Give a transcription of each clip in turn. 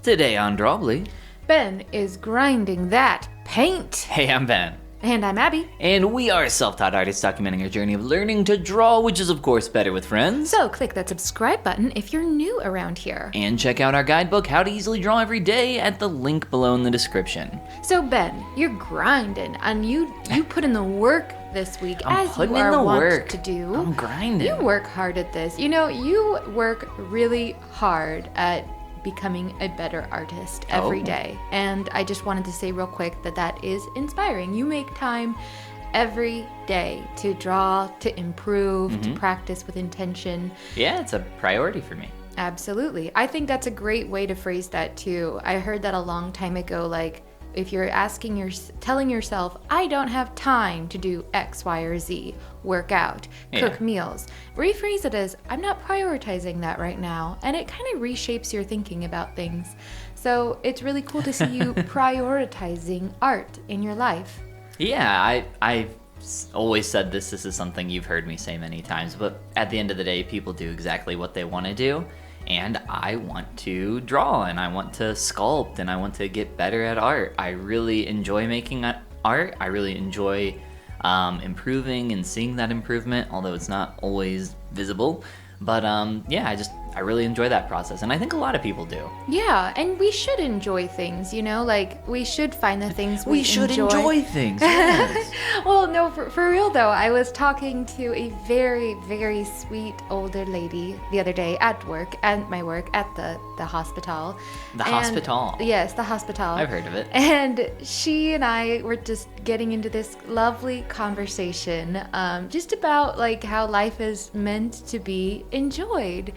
Today on Drawbli. Ben is grinding that paint. Hey, I'm Ben. And I'm Abby. And we are self-taught artists documenting our journey of learning to draw, which is of course better with friends. So click that subscribe button if you're new around here. And check out our guidebook, How to Easily Draw Every Day, at the link below in the description. So Ben, you're grinding and you put in the work this week I'm as putting you are in the wont work. to do. I'm grinding. You work hard at this. You know, you work really hard at becoming a better artist every day. And I just wanted to say real quick that is inspiring. You make time every day to draw, to improve, to practice with intention. Yeah, it's a priority for me. Absolutely. I think that's a great way to phrase that too. I heard that a long time ago, like if you're telling yourself, I don't have time to do X, Y, or Z, work out, cook meals, rephrase it as, I'm not prioritizing that right now. And it kind of reshapes your thinking about things. So it's really cool to see you prioritizing art in your life. Yeah, I've always said this is something you've heard me say many times, but at the end of the day, people do exactly what they want to do. And I want to draw, and I want to sculpt, and I want to get better at art. I really enjoy making art. I really enjoy improving and seeing that improvement, although it's not always visible. But yeah, I really enjoy that process, and I think a lot of people do. Yeah, and we should enjoy things, you know? Like, we should find the things we should enjoy things, yes. Well, no, for real though, I was talking to a very, very sweet older lady the other day at my work, at the hospital. Hospital? Yes, the hospital. I've heard of it. And she and I were just getting into this lovely conversation, just about like how life is meant to be enjoyed.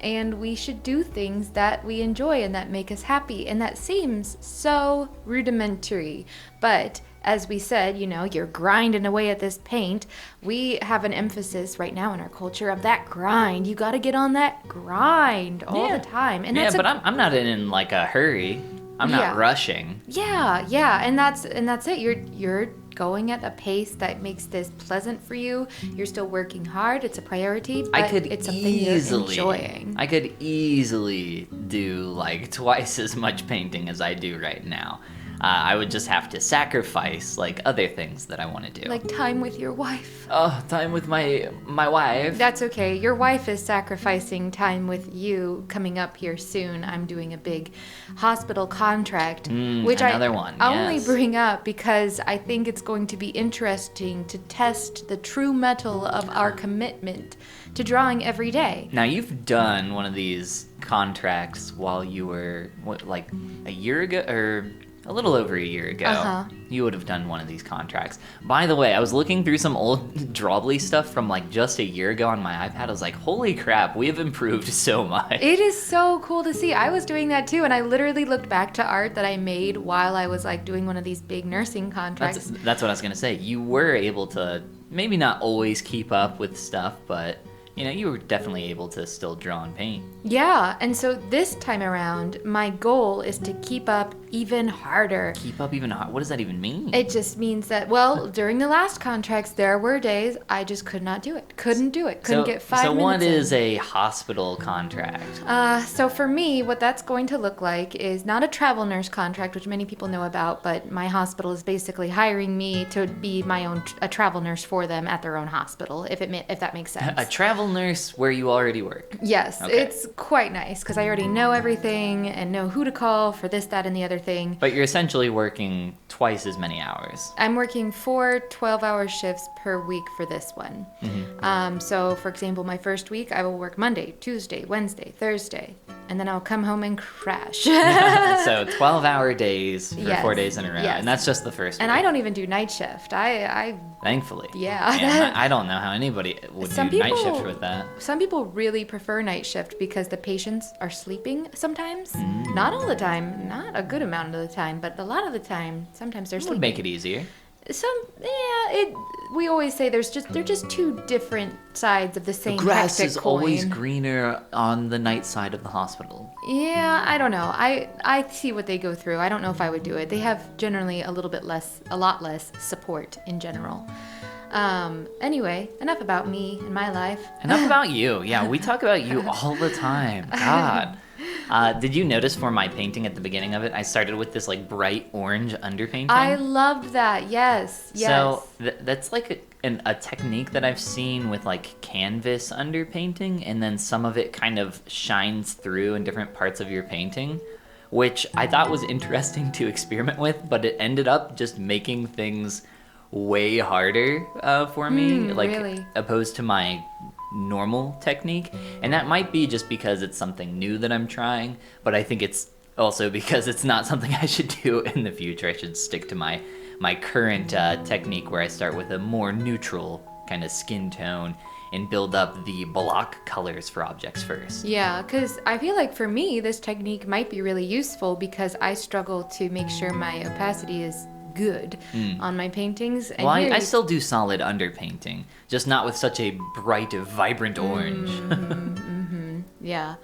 And we should do things that we enjoy and that make us happy. And that seems so rudimentary. But as we said, you know, you're grinding away at this paint. We have an emphasis right now in our culture of that grind. You got to get on that grind all the time. And that's but I'm not in like a hurry. I'm not rushing. Yeah. And that's it. You're going at a pace that makes this pleasant for you. You're still working hard. It's a priority, but it's something you're enjoying. I could easily do like twice as much painting as I do right now. I would just have to sacrifice like other things that I want to do. Like time with your wife. Oh, time with my wife. That's okay. Your wife is sacrificing time with you coming up here soon. I'm doing a big hospital contract, which I only bring up because I think it's going to be interesting to test the true mettle of our commitment to drawing every day. Now, you've done one of these contracts while you were, like a year ago, or a little over a year ago, you would have done one of these contracts. By the way, I was looking through some old Drawbli stuff from like just a year ago on my iPad. I was like, holy crap, we have improved so much. It is so cool to see. I was doing that too, and I literally looked back to art that I made while I was like doing one of these big nursing contracts. That's what I was gonna say. You were able to maybe not always keep up with stuff, but you know, you were definitely able to still draw and paint. Yeah, and so this time around, my goal is to keep up even harder. Keep up even harder? What does that even mean? It just means that, well, during the last contracts, there were days I just could not do it. Couldn't do it. Couldn't get 5 minutes So what in. is a hospital contract? So for me, what that's going to look like is not a travel nurse contract, which many people know about, but my hospital is basically hiring me to be a travel nurse for them at their own hospital, if that makes sense. A travel nurse where you already work? Yes, okay. It's quite nice because I already know everything and know who to call for this, that, and the other thing. But you're essentially working twice as many hours. I'm working 4 12-hour shifts per week for this one. So, for example, my first week, I will work Monday, Tuesday, Wednesday, Thursday, and then I'll come home and crash. So 12-hour days for 4 days in a row, and that's just the first week. And I don't even do night shift. I Thankfully. Yeah. And I don't know how anybody would do night shift with that. Some people really prefer night shift because the patients are sleeping sometimes. Not all the time, not a good amount of the time, but a lot of the time, sometimes they're sleeping. Would make it easier. We always say they're just two different sides of the same The grass hectic is coin. always greener on the night side of the hospital. Yeah, I don't know. I see what they go through. I don't know if I would do it. They have generally a lot less support in general. Anyway, enough about me and my life. Enough about you. Yeah, we talk about you all the time. God. Did you notice for my painting at the beginning of it, I started with this like bright orange underpainting? I loved that. Yes. So that's like a technique that I've seen with like canvas underpainting, and then some of it kind of shines through in different parts of your painting, which I thought was interesting to experiment with, but it ended up just making things way harder for me, like really? opposed to my normal technique. And that might be just because it's something new that I'm trying, but I think it's also because it's not something I should do in the future. I should stick to my current technique where I start with a more neutral kind of skin tone and build up the block colors for objects first. Yeah, because I feel like for me, this technique might be really useful because I struggle to make sure my opacity is good on my paintings. And Well, here I you- still do solid underpainting, just not with such a bright, vibrant orange. Yeah.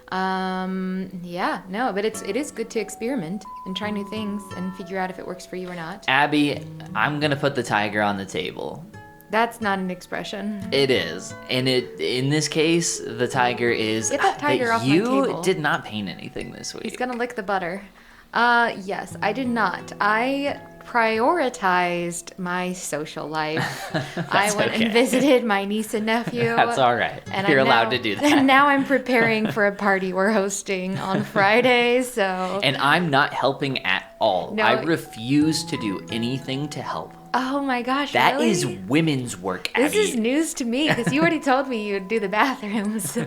No, but it is good to experiment and try new things and figure out if it works for you or not. Abby, I'm gonna put the tiger on the table. That's not an expression. It is, and in this case, the tiger is Get that tiger off my you table. did not paint anything this week. He's gonna lick the butter. Yes, I did not. I prioritized my social life. I went okay. and visited my niece and nephew. That's all right. And You're I'm allowed now- to do that. And now I'm preparing for a party we're hosting on Friday, so... And I'm not helping at all. No. I refuse to do anything to help. Oh my gosh, That really? is women's work, Abby. This is news to me because you already told me you'd do the bathrooms.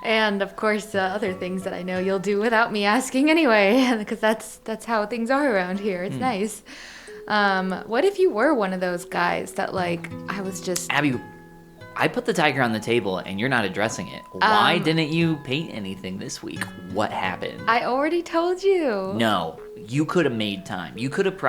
And of course, other things that I know you'll do without me asking anyway, because that's how things are around here. It's nice. What if you were one of those guys that like I was just Abby, I put the tiger on the table and you're not addressing it. Why didn't you paint anything this week? What happened? I already told you. No, you could have made time. You could have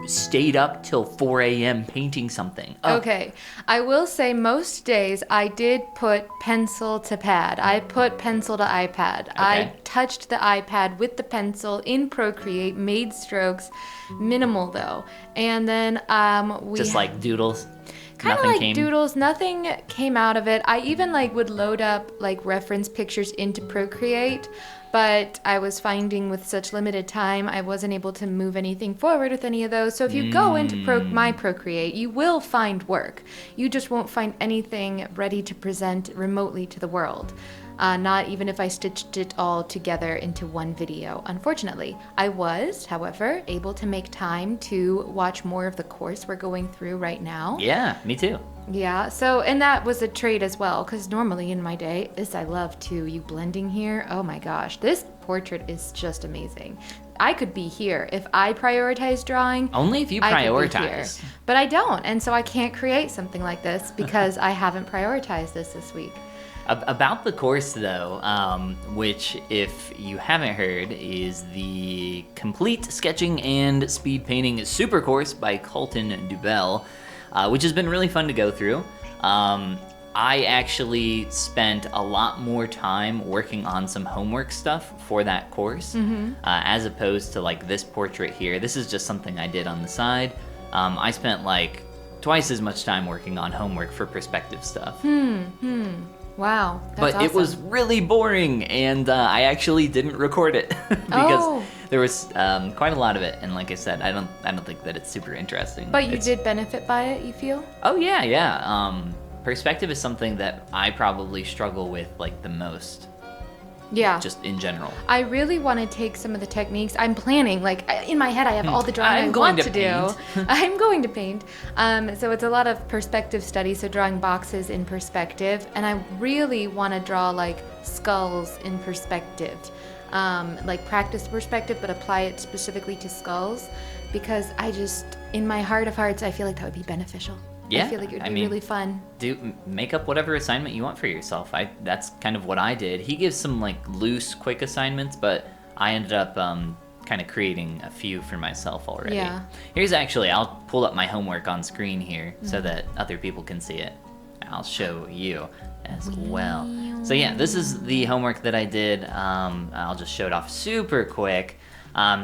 stayed up till 4 a.m. painting something. Okay, I will say most days I did put pencil to pad. I put pencil to iPad. I touched the iPad with the pencil in Procreate, made strokes, minimal though. And then we Just like doodles. kind of Nothing like came. doodles, nothing came out of it. I even like would load up like reference pictures into Procreate, but I was finding with such limited time I wasn't able to move anything forward with any of those. So if you go into my Procreate, you will find work. You just won't find anything ready to present remotely to the world. Not even if I stitched it all together into one video, unfortunately. I was, however, able to make time to watch more of the course we're going through right now. Yeah, me too. Yeah, so, and that was a trade as well, because normally in my day, this I love too, you blending here, oh my gosh, this portrait is just amazing. I could be here if I prioritize drawing. Only if you I could be here. prioritize. But I don't, and so I can't create something like this because I haven't prioritized this week. About the course, though, which, if you haven't heard, is the Complete Sketching and Speed Painting Super Course by Colton Dubell, which has been really fun to go through. I actually spent a lot more time working on some homework stuff for that course, as opposed to like this portrait here. This is just something I did on the side. I spent like twice as much time working on homework for perspective stuff. Wow, that's But it was awesome. really boring, and I actually didn't record it because there was quite a lot of it. And like I said, I don't think that it's super interesting. But you It's- did benefit by it, you feel? Oh yeah. Perspective is something that I probably struggle with like the most, Yeah. just in general. I really want to take some of the techniques. I'm planning, like in my head, I have all the drawing I'm I going want to to do. I'm going to paint. So it's a lot of perspective study, so drawing boxes in perspective. And I really want to draw like skulls in perspective. Like practice perspective, but apply it specifically to skulls. Because I just, in my heart of hearts, I feel like that would be beneficial. Yeah, I feel like it would I be mean, really fun. Make up whatever assignment you want for yourself. That's kind of what I did. He gives some like loose, quick assignments, but I ended up kind of creating a few for myself already. Yeah. Here's actually, I'll pull up my homework on screen here so that other people can see it. I'll show you as well. So yeah, this is the homework that I did. I'll just show it off super quick.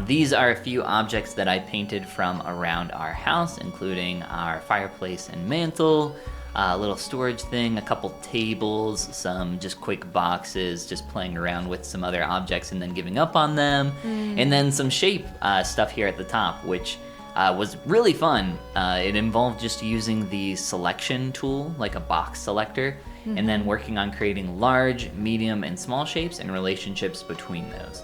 These are a few objects that I painted from around our house, including our fireplace and mantle, a little storage thing, a couple tables, some just quick boxes, just playing around with some other objects and then giving up on them, and then some shape stuff here at the top, which was really fun. It involved just using the selection tool, like a box selector, and then working on creating large, medium, and small shapes and relationships between those.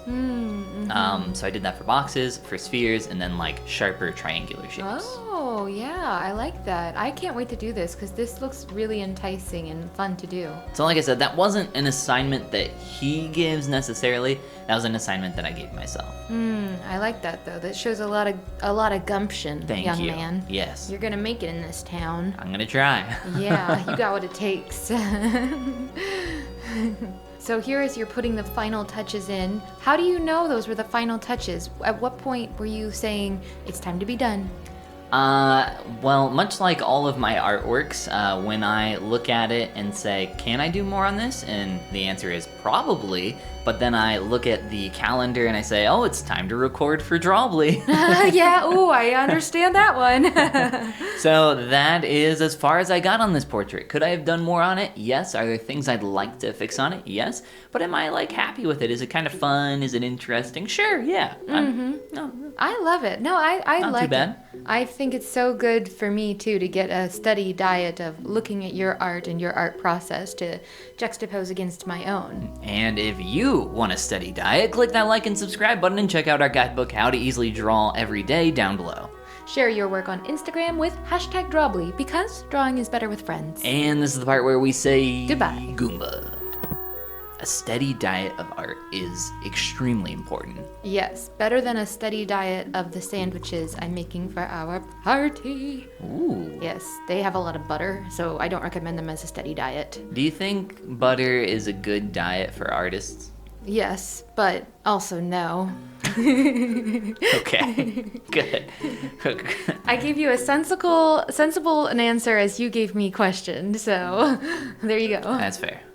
So I did that for boxes, for spheres, and then like sharper triangular shapes. Oh, yeah, I like that. I can't wait to do this because this looks really enticing and fun to do. So like I said, that wasn't an assignment that he gives necessarily. That was an assignment that I gave myself. I like that though. That shows a lot of gumption, Thank young you. man. Yes. You're gonna make it in this town. I'm gonna try. Yeah, you got what it takes. So here as you're putting the final touches in, how do you know those were the final touches? At what point were you saying, it's time to be done? Well, much like all of my artworks, when I look at it and say, can I do more on this? And the answer is probably, but then I look at the calendar and I say, oh, it's time to record for Drawbli. Yeah, ooh, I understand that one. So that is as far as I got on this portrait. Could I have done more on it? Yes. Are there things I'd like to fix on it? Yes. But am I like happy with it? Is it kind of fun? Is it interesting? Sure, yeah. No, I love it. No, I not like too bad. it. I think it's so good for me too to get a steady diet of looking at your art and your art process to juxtapose against my own. And if you want a steady diet, click that like and subscribe button and check out our guidebook, How to Easily Draw Every Day, down below. Share your work on Instagram with #Drawbli because drawing is better with friends. And this is the part where we say Goodbye. Goomba. A steady diet of art is extremely important. Yes, better than a steady diet of the sandwiches I'm making for our party. Ooh. Yes, they have a lot of butter, so I don't recommend them as a steady diet. Do you think butter is a good diet for artists? Yes, but also no. Okay, good. I gave you a sensible an answer as you gave me question, so there you go. That's fair.